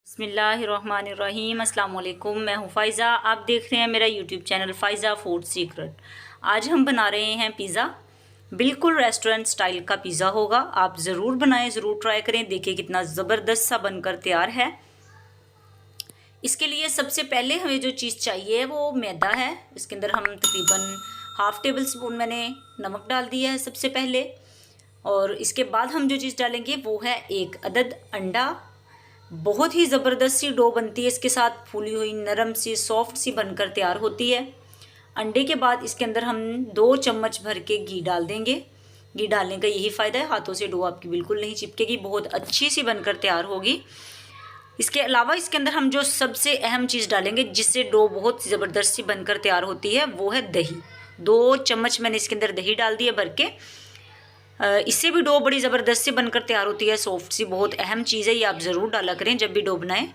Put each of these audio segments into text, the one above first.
बिस्मिल्लाहिर्रहमानिर्रहीम। अस्सलाम वालेकुम। मैं हूँ फ़ाइज़ा। आप देख रहे हैं मेरा YouTube channel Faiza food secret. आज हम बना रहे हैं पिज़्ज़ा। बिल्कुल रेस्टोरेंट स्टाइल का पिज़्ज़ा होगा। आप ज़रूर बनाएं, ज़रूर ट्राई करें। देखिए कितना ज़बरदस्त सा बनकर तैयार है। इसके लिए सबसे पहले हमें जो चीज़ चाहिए वो मैदा है। इसके अंदर हम तकरीबन हाफ़ टेबल स्पून मैंने नमक डाल दिया है सबसे पहले। और इसके बाद हम जो चीज़ डालेंगे वो है 1 अदद अंडा। बहुत ही ज़बरदस्त सी डो बनती है इसके साथ, फूली हुई नरम सी सॉफ्ट सी बनकर तैयार होती है। अंडे के बाद इसके अंदर हम 2 चम्मच भर के घी डाल देंगे। घी डालने का यही फ़ायदा है, हाथों से डो आपकी बिल्कुल नहीं चिपकेगी, बहुत अच्छी सी बनकर तैयार होगी। इसके अलावा इसके अंदर हम जो सबसे अहम चीज़ डालेंगे जिससे डो बहुत ज़बरदस्त सी बनकर तैयार होती है वो है दही। 2 चम्मच मैंने इसके अंदर दही डाल दिया भर के। इससे भी डो बड़ी ज़बरदस्त सी बनकर तैयार होती है, सॉफ्ट सी। बहुत अहम चीज़ है, ये आप ज़रूर डाला करें जब भी डो बनाएं।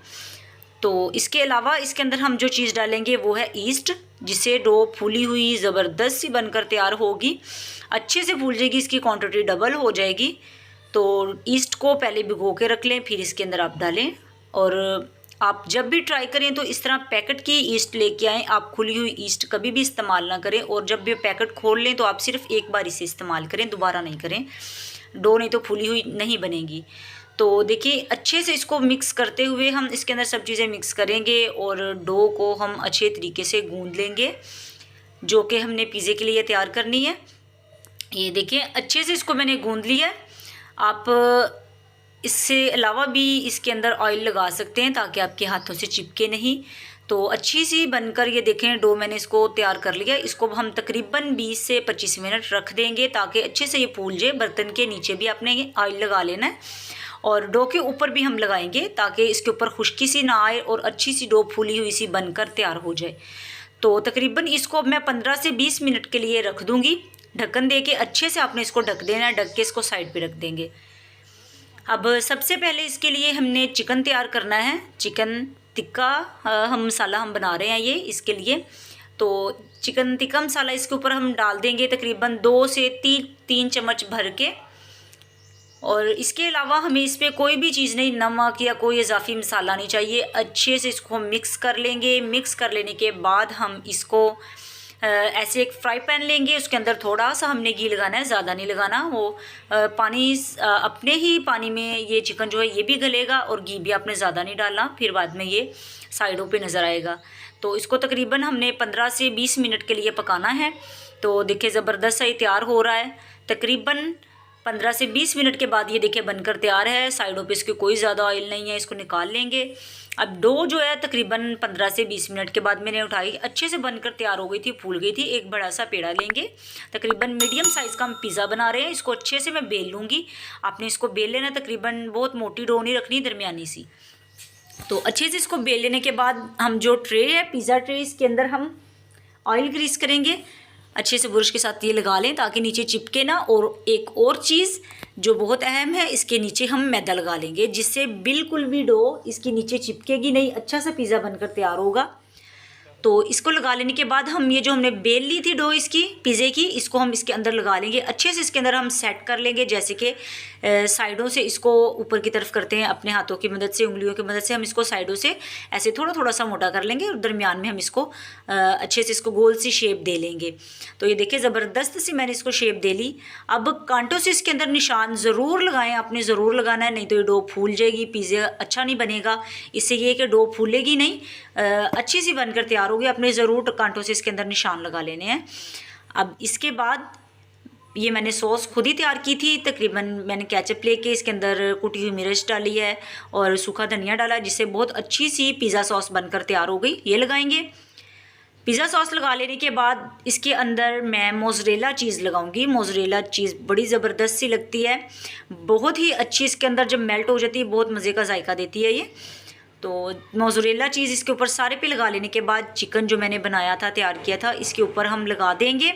तो इसके अलावा इसके अंदर हम जो चीज़ डालेंगे वो है ईस्ट, जिससे डो फूली हुई ज़बरदस्त सी बनकर तैयार होगी, अच्छे से फूल जाएगी, इसकी क्वांटिटी डबल हो जाएगी। तो ईस्ट को पहले भिगो के रख लें, फिर इसके अंदर आप डालें। और आप जब भी ट्राई करें तो इस तरह पैकेट की ईस्ट लेके आएँ। आप खुली हुई ईस्ट कभी भी इस्तेमाल ना करें, और जब भी पैकेट खोल लें तो आप सिर्फ एक बार इसे इस्तेमाल करें, दोबारा नहीं करें। डो नहीं तो फूली हुई नहीं बनेगी। तो देखिए अच्छे से इसको मिक्स करते हुए हम इसके अंदर सब चीज़ें मिक्स करेंगे और डो को हम अच्छे तरीके से गूंद लेंगे, जो कि हमने पिज़्ज़े के लिए तैयार करनी है। ये देखिए अच्छे से इसको मैंने गूंद लिया है। आप इससे अलावा भी इसके अंदर ऑयल लगा सकते हैं ताकि आपके हाथों से चिपके नहीं। तो अच्छी सी बनकर ये देखें डो मैंने इसको तैयार कर लिया। इसको हम तकरीबन 20 से 25 मिनट रख देंगे ताकि अच्छे से ये फूल जाए। बर्तन के नीचे भी आपने ऑयल लगा लेना है और डो के ऊपर भी हम लगाएंगे ताकि इसके ऊपर खुश्की सी ना आए और अच्छी सी डो फूली हुई सी बनकर तैयार हो जाए। तो तकरीबन इसको मैं 15 से 20 मिनट के लिए रख दूँगी ढक्कन दे के। अच्छे से आपने इसको ढक देना है, ढक के इसको साइड पर रख देंगे। अब सबसे पहले इसके लिए हमने चिकन तैयार करना है। चिकन टिक्का हम मसाला हम बना रहे हैं ये इसके लिए। तो चिकन टिक्का मसाला इसके ऊपर हम डाल देंगे तकरीबन 2 से 3 चम्मच भर के। और इसके अलावा हमें इस पर कोई भी चीज़ नहीं, नमक या कोई इजाफी मसाला नहीं चाहिए। अच्छे से इसको मिक्स कर लेंगे। मिक्स कर लेने के बाद हम इसको ऐसे एक फ्राई पैन लेंगे, उसके अंदर थोड़ा सा हमने घी लगाना है, ज़्यादा नहीं लगाना। वो पानी अपने ही पानी में ये चिकन जो है ये भी गलेगा और घी भी आपने ज़्यादा नहीं डालना, फिर बाद में ये साइडों पे नज़र आएगा। तो इसको तकरीबन हमने 15 से 20 मिनट के लिए पकाना है। तो देखिए ज़बरदस्त सा ये तैयार हो रहा है। तकरीबन 15 से 20 मिनट के बाद ये देखिए बनकर तैयार है। साइडों पे इसके कोई ज़्यादा ऑयल नहीं है, इसको निकाल लेंगे। अब डो जो है तकरीबन 15 से 20 मिनट के बाद मैंने उठाई, अच्छे से बनकर तैयार हो गई थी, फूल गई थी। एक बड़ा सा पेड़ा लेंगे, तकरीबन मीडियम साइज़ का हम पिज़्ज़ा बना रहे हैं। इसको अच्छे से मैं बेल लूँगी। आपने इसको बेल लेना, तकरीबन बहुत मोटी डो नहीं रखनी, दरमियानी सी। तो अच्छे से इसको बेल लेने के बाद हम जो ट्रे है पिज़्ज़ा ट्रे, इसके अंदर हम ऑयल ग्रीस करेंगे। अच्छे से ब्रश के साथ ये लगा लें ताकि नीचे चिपके ना। और एक और चीज़ जो बहुत अहम है, इसके नीचे हम मैदा लगा लेंगे, जिससे बिल्कुल भी डो इसके नीचे चिपकेगी नहीं, अच्छा सा पिज़्ज़ा बनकर तैयार होगा। तो इसको लगा लेने के बाद हम ये जो हमने बेल ली थी डो इसकी पिज़्ज़े की, इसको हम इसके अंदर लगा लेंगे। अच्छे से इसके अंदर हम सेट कर लेंगे, जैसे कि साइडों से इसको ऊपर की तरफ करते हैं अपने हाथों की मदद से, उंगलियों की मदद से हम इसको साइडों से ऐसे थोड़ा थोड़ा सा मोटा कर लेंगे और दरमियान में हम इसको अच्छे से इसको गोल सी शेप दे लेंगे। तो ये देखिए ज़बरदस्त सी मैंने इसको शेप दे ली। अब कांटों से इसके अंदर निशान ज़रूर लगाएं, आपने ज़रूर लगाना है, नहीं तो ये डो फूल जाएगी, पिज़्ज़ा अच्छा नहीं बनेगा। इससे ये कि डो फूलेगी नहीं, अच्छी सी बनकर तैयार होगी। आपने ज़रूर कांटों से इसके अंदर निशान लगा लेने हैं। अब इसके बाद ये मैंने सॉस खुद ही तैयार की थी। तकरीबन मैंने केचप लेके इसके अंदर कुटी हुई मिर्च डाली है और सूखा धनिया डाला, जिससे बहुत अच्छी सी पिज़्ज़ा सॉस बनकर तैयार हो गई। ये लगाएंगे। पिज़्ज़ा सॉस लगा लेने के बाद इसके अंदर मैं मोज़रेला चीज़ लगाऊंगी। मोज़रेला चीज़ बड़ी ज़बरदस्त सी लगती है, बहुत ही अच्छी। इसके अंदर जब मेल्ट हो जाती है बहुत मज़े का जायका देती है ये। तो मोज़रेला चीज़ इसके ऊपर सारे पे लगा लेने के बाद चिकन जो मैंने बनाया था, तैयार किया था, इसके ऊपर हम लगा देंगे।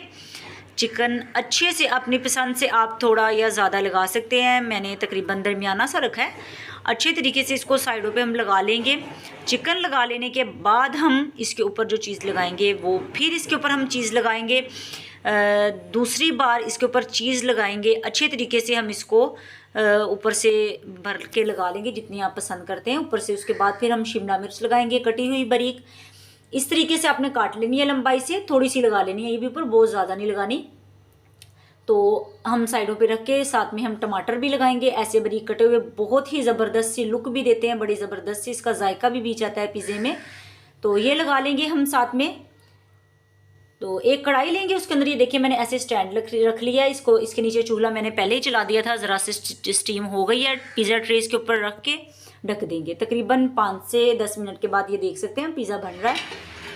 चिकन अच्छे से अपनी पसंद से आप थोड़ा या ज़्यादा लगा सकते हैं, मैंने तकरीबन दरमियाना सा रखा है। अच्छे तरीके से इसको साइडों पे हम लगा लेंगे। चिकन लगा लेने के बाद हम इसके ऊपर जो चीज़ लगाएंगे वो फिर इसके ऊपर हम चीज़ लगाएंगे, दूसरी बार इसके ऊपर चीज़ लगाएंगे। अच्छे तरीके से हम इसको ऊपर से भर के लगा लेंगे जितनी आप पसंद करते हैं ऊपर से। उसके बाद फिर हम शिमला मिर्च लगाएंगे कटी हुई बारीक। इस तरीके से आपने काट लेनी है, लंबाई से थोड़ी सी लगा लेनी है ये भी ऊपर, बहुत ज़्यादा नहीं लगानी। तो हम साइडों पे रख के साथ में हम टमाटर भी लगाएंगे ऐसे बारीक कटे हुए, बहुत ही ज़बरदस्त सी लुक भी देते हैं, बड़ी ज़बरदस्त सी इसका जायका भी बीच आता है पिज़्ज़े में। तो ये लगा लेंगे हम साथ में। तो एक कढ़ाई लेंगे, उसके अंदर ये देखिए मैंने ऐसे स्टैंड रख लिया है इसको। इसके नीचे चूल्हा मैंने पहले ही चला दिया था, ज़रा से स्टीम हो गई है। पिज़्ज़ा ट्रे इसके ऊपर रख के ढक देंगे। तकरीबन 5 से 10 मिनट के बाद ये देख सकते हैं पिज़्ज़ा बन रहा है।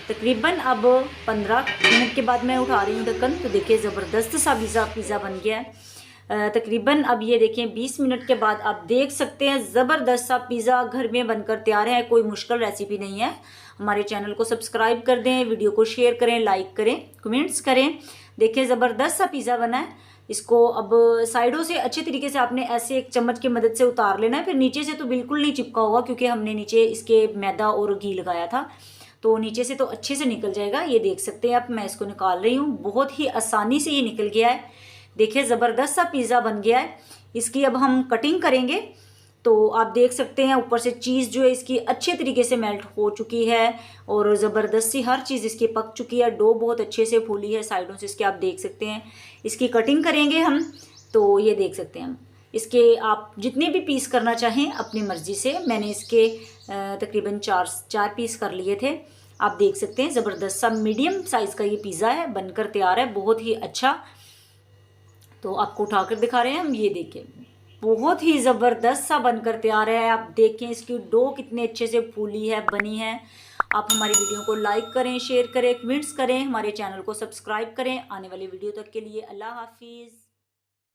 तकरीबन अब 15 मिनट के बाद मैं उठा रही हूँ ढक्कन, तो देखिए ज़बरदस्त सा पिज़्ज़ा बन गया है। तकरीबन अब ये देखें 20 मिनट के बाद आप देख सकते हैं ज़बरदस्त सा पिज़्ज़ा घर में बनकर तैयार है। कोई मुश्किल रेसिपी नहीं है। हमारे चैनल को सब्सक्राइब कर दें, वीडियो को शेयर करें, लाइक करें, कमेंट्स करें। देखिए ज़बरदस्त सा पिज़्ज़ा बना है। इसको अब साइडों से अच्छे तरीके से आपने ऐसे एक चम्मच की मदद से उतार लेना है। फिर नीचे से तो बिल्कुल नहीं चिपका होगा क्योंकि हमने नीचे इसके मैदा और घी लगाया था, तो नीचे से तो अच्छे से निकल जाएगा। ये देख सकते हैं आप, मैं इसको निकाल रही हूँ, बहुत ही आसानी से ये निकल गया है। देखिए ज़बरदस्त सा पिज़्ज़ा बन गया है। इसकी अब हम कटिंग करेंगे। तो आप देख सकते हैं ऊपर से चीज़ जो है इसकी अच्छे तरीके से मेल्ट हो चुकी है और ज़बरदस्त सी हर चीज़ इसकी पक चुकी है। डो बहुत अच्छे से फूली है साइडों से इसके, आप देख सकते हैं। इसकी कटिंग करेंगे हम, तो ये देख सकते हैं हम इसके, आप जितने भी पीस करना चाहें अपनी मर्ज़ी से। मैंने इसके तकरीबन 4 पीस कर लिए थे। आप देख सकते हैं ज़बरदस्त सा मीडियम साइज़ का ये पिज़्ज़ा है, बनकर तैयार है, बहुत ही अच्छा। तो आपको उठाकर दिखा रहे हैं हम, ये देखिए बहुत ही ज़बरदस्त सा बनकर तैयार है। आप देखें इसकी डो कितने अच्छे से फूली है, बनी है। आप हमारी वीडियो को लाइक करें, शेयर करें, कमेंट्स करें, हमारे चैनल को सब्सक्राइब करें। आने वाली वीडियो तक के लिए अल्लाह हाफिज़।